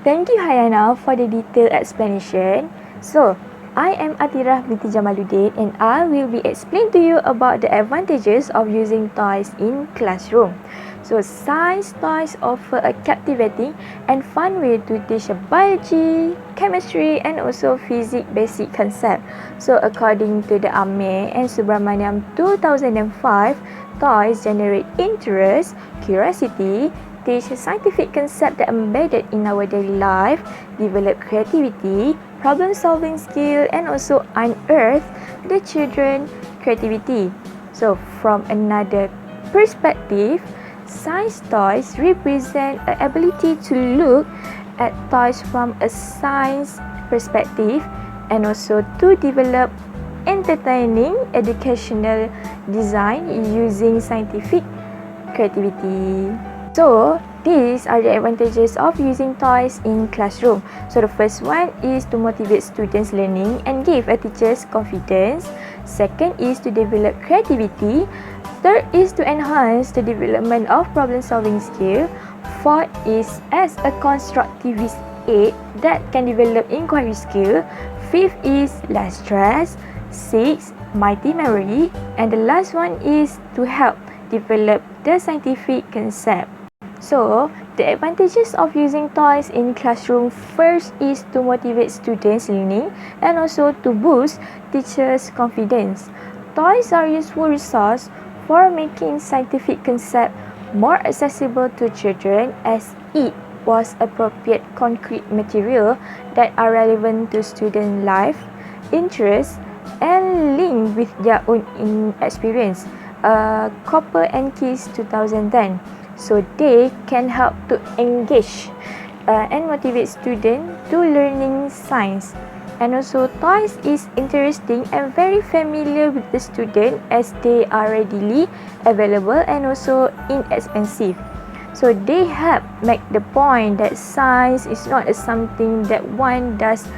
Thank you, Hayana, for the detailed explanation. So, I am Atirah binti Jamaluddin and I will be explaining to you about the advantages of using toys in classroom. So, science toys offer a captivating and fun way to teach biology, chemistry and also physics basic concept. So, according to the Amir and Subramaniam 2005, toys generate interest, curiosity, teach scientific concept that embedded in our daily life, develop creativity, problem-solving skill, and also unearth the children's creativity. So, from another perspective, science toys represent an ability to look at toys from a science perspective and also to develop entertaining educational design using scientific creativity. So, these are the advantages of using toys in classroom. So, the first one is to motivate students' learning and give a teachers confidence. Second is to develop creativity. Third is to enhance the development of problem-solving skill. Fourth is as a constructivist aid that can develop inquiry skill. Fifth is less stress. Sixth, mighty memory. And the last one is to help develop the scientific concept. So, the advantages of using toys in classroom first is to motivate students' learning and also to boost teachers' confidence. Toys are useful resource for making scientific concept more accessible to children as it was appropriate concrete material that are relevant to student life, interest and link with their own experience. Copper and Keys 2010. So they can help to engage and motivate students to learning science. And also toys is interesting and very familiar with the student as they are readily available and also inexpensive. So they help make the point that science is not something that one does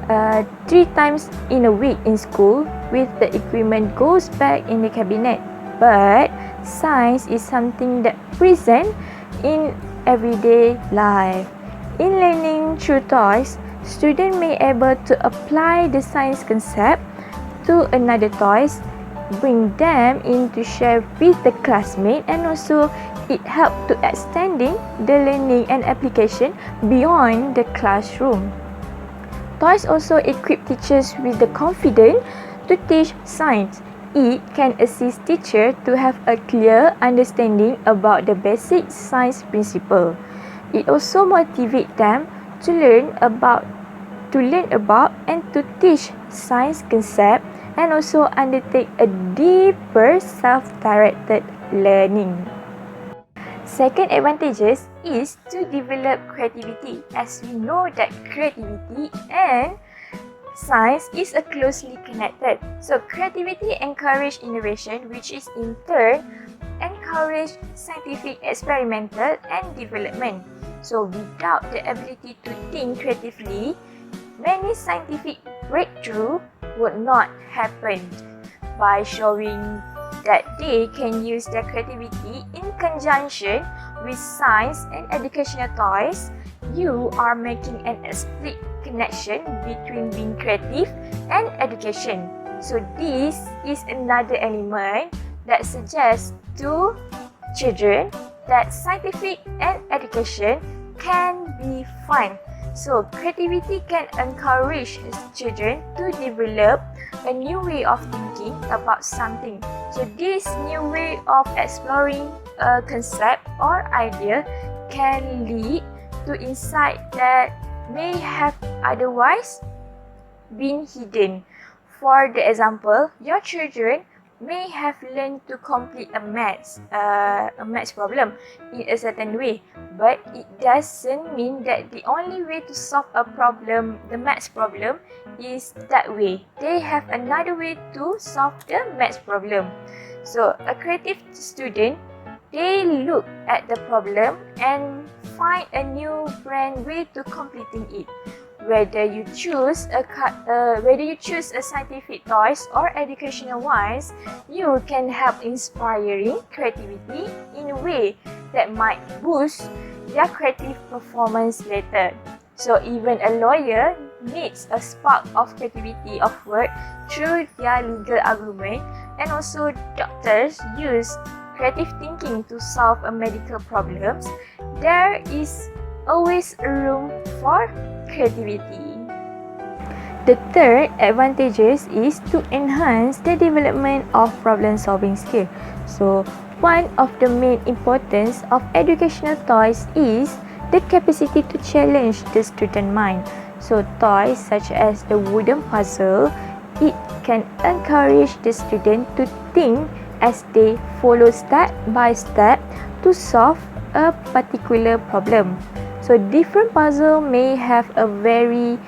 3 times in a week in school with the equipment goes back in the cabinet. But science is something that present in everyday life. In learning through toys, students may able to apply the science concept to another toys, bring them in to share with the classmate and also it help to extending the learning and application beyond the classroom. Toys also equip teachers with the confidence to teach science. It can assist teachers to have a clear understanding about the basic science principle. It also motivates them to learn about and to teach science concept and also undertake a deeper self-directed learning. Second advantages is to develop creativity, as we know that creativity and science is closely connected. So creativity encourages innovation, which is in turn encourage scientific experimental and development. So without the ability to think creatively, many scientific breakthroughs would not happen. By showing that they can use their creativity in conjunction with science and educational toys, you are making an explicit connection between being creative and education. So this is another element that suggests to children that scientific and education can be fun. So creativity can encourage children to develop a new way of thinking about something. So this new way of exploring a concept or idea can lead to insight that may have otherwise been hidden. For the example, your children may have learned to complete a maths problem in a certain way, but it doesn't mean that the only way to solve a problem, the maths problem, is that way. They have another way to solve the maths problem. So a creative student, they look at the problem and find a new brand way to completing it. Whether you choose a scientific toys or educational ones, you can help inspiring creativity in a way that might boost their creative performance later. So even a lawyer needs a spark of creativity of work through their legal argument, and also doctors use creative thinking to solve a medical problems. There is always room for creativity. The third advantages is to enhance the development of problem-solving skill. So, one of the main importance of educational toys is the capacity to challenge the student mind. So, toys such as the wooden puzzle, it can encourage the student to think as they follow step by step to solve a particular problem. So, different puzzle may have a very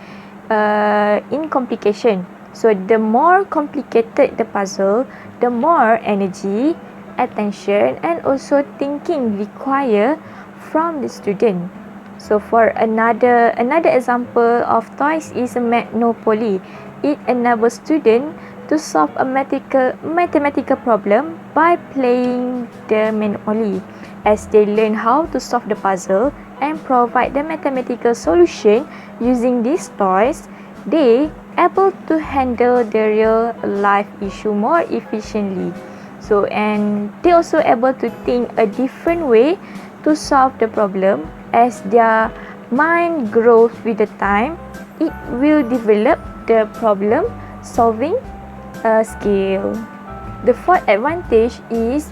in complication. So the more complicated the puzzle, the more energy, attention, and also thinking required from the student. So for another example of toys is a Monopoly. It enables students to solve a mathematical problem by playing the Monopoly. As they learn how to solve the puzzle and provide the mathematical solution using these toys, they able to handle the real life issue more efficiently. So, and they also able to think a different way to solve the problem. As their mind grows with the time, it will develop the problem solving skill. The fourth advantage is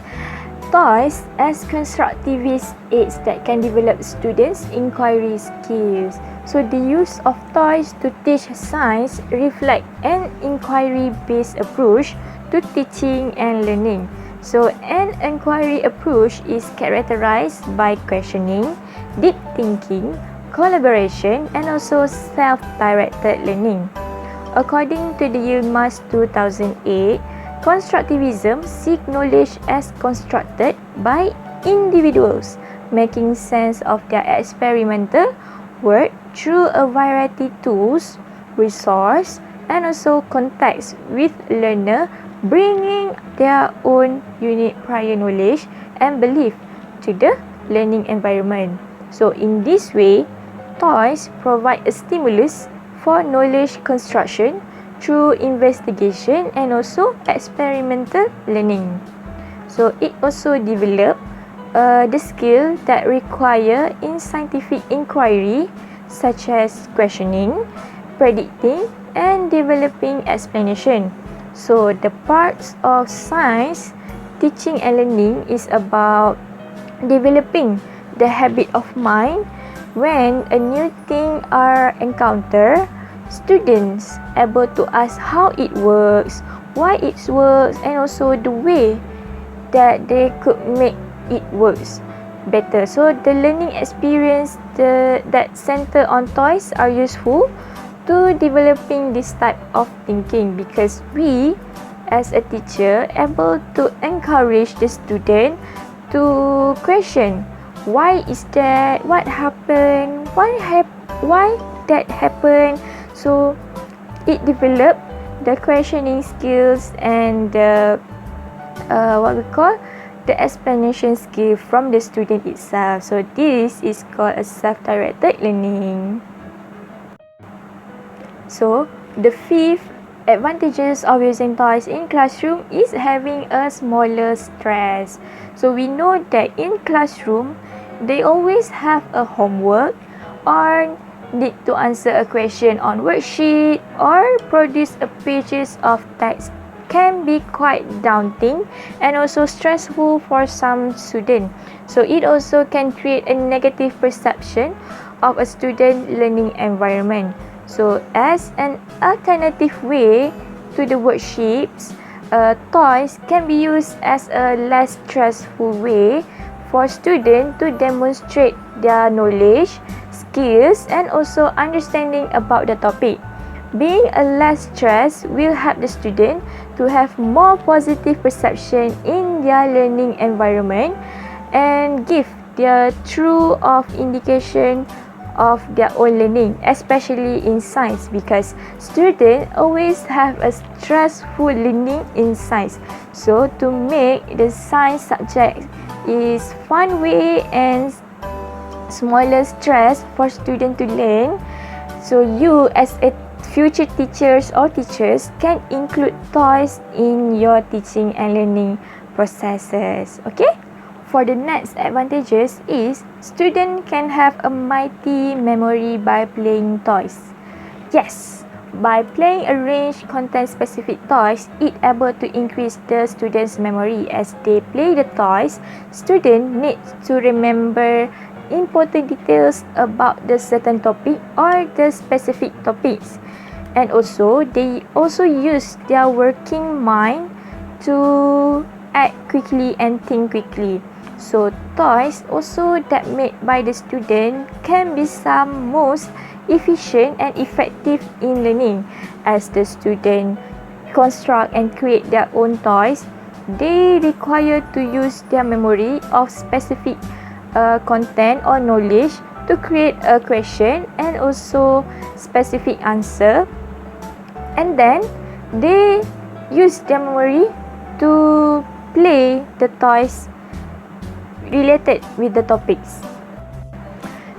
toys as constructivist aids that can develop students' inquiry skills. So the use of toys to teach science reflect an inquiry-based approach to teaching and learning. So an inquiry approach is characterized by questioning, deep thinking, collaboration, and also self-directed learning. According to the Yilmaz 2008, constructivism seeks knowledge as constructed by individuals, making sense of their experimental work through a variety of tools, resources, and also context with learner bringing their own unique prior knowledge and belief to the learning environment. So in this way, toys provide a stimulus for knowledge construction through investigation and also experimental learning. So it also develop the skill that require in scientific inquiry, such as questioning, predicting, and developing explanation. So the parts of science, teaching and learning is about developing the habit of mind when a new thing are encountered. Students able to ask how it works, why it works, and also the way that they could make it works better. So the learning experience that center on toys are useful to developing this type of thinking, because we as a teacher able to encourage the student to question why is that, what happened, why that happened. So it develop the questioning skills and the what we call the explanation skill from the student itself. So this is called a self-directed learning. So the fifth advantages of using toys in classroom is having a smaller stress. So we know that in classroom they always have a homework or need to answer a question on worksheet or produce a pages of text can be quite daunting and also stressful for some students. So it also can create a negative perception of a student learning environment. So as an alternative way to the worksheets, toys can be used as a less stressful way for students to demonstrate their knowledge, skills, and also understanding about the topic. Being a less stress will help the student to have more positive perception in their learning environment and give their true of indication of their own learning, especially in science, because students always have a stressful learning in science. So to make the science subject is fun way and smaller stress for students to learn. So you as a future teachers or teachers can include toys in your teaching and learning processes. Okay? For the next advantages is student can have a mighty memory by playing toys. Yes, by playing a range content-specific toys, it able to increase the students' memory. As they play the toys, student need to remember important details about the certain topic or the specific topics. And also, they also use their working mind to act quickly and think quickly. So, toys also that made by the student can be some most efficient and effective in learning. As the student construct and create their own toys, they require to use their memory of specific content or knowledge to create a question and also specific answer, and then they use their memory to play the toys related with the topics.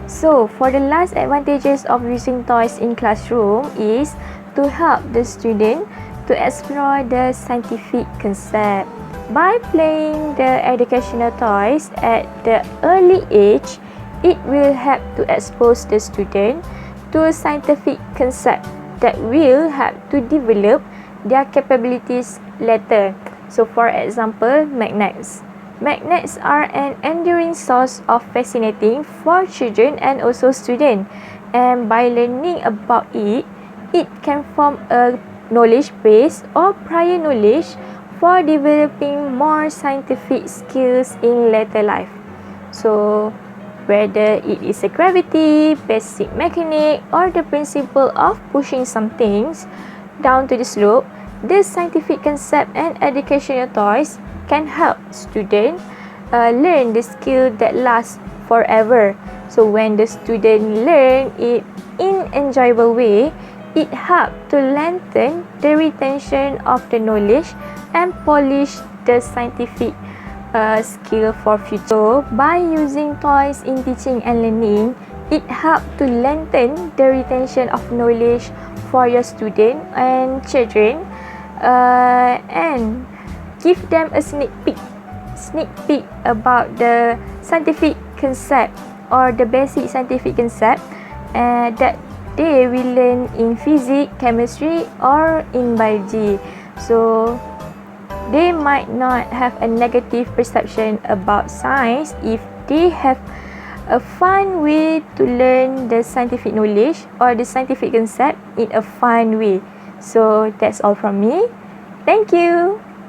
So, for the last advantages of using toys in classroom is to help the student to explore the scientific concept. By playing the educational toys at the early age, it will help to expose the student to a scientific concept that will help to develop their capabilities later. So, for example, magnets. Magnets are an enduring source of fascinating for children and also students. And by learning about it, it can form a knowledge base or prior knowledge for developing more scientific skills in later life. So, whether it is a gravity, basic mechanics, or the principle of pushing some things down to the slope, this scientific concept and educational toys can help students learn the skill that lasts forever. So when the student learn it in enjoyable way, it helps to lengthen the retention of the knowledge and polish the scientific skill for future. So by using toys in teaching and learning, it helps to lengthen the retention of knowledge for your student and children, and give them a sneak peek about the scientific concept or the basic scientific concept that they will learn in physics, chemistry, or in biology. So they might not have a negative perception about science if they have a fun way to learn the scientific knowledge or the scientific concept in a fun way. So that's all from me. Thank you.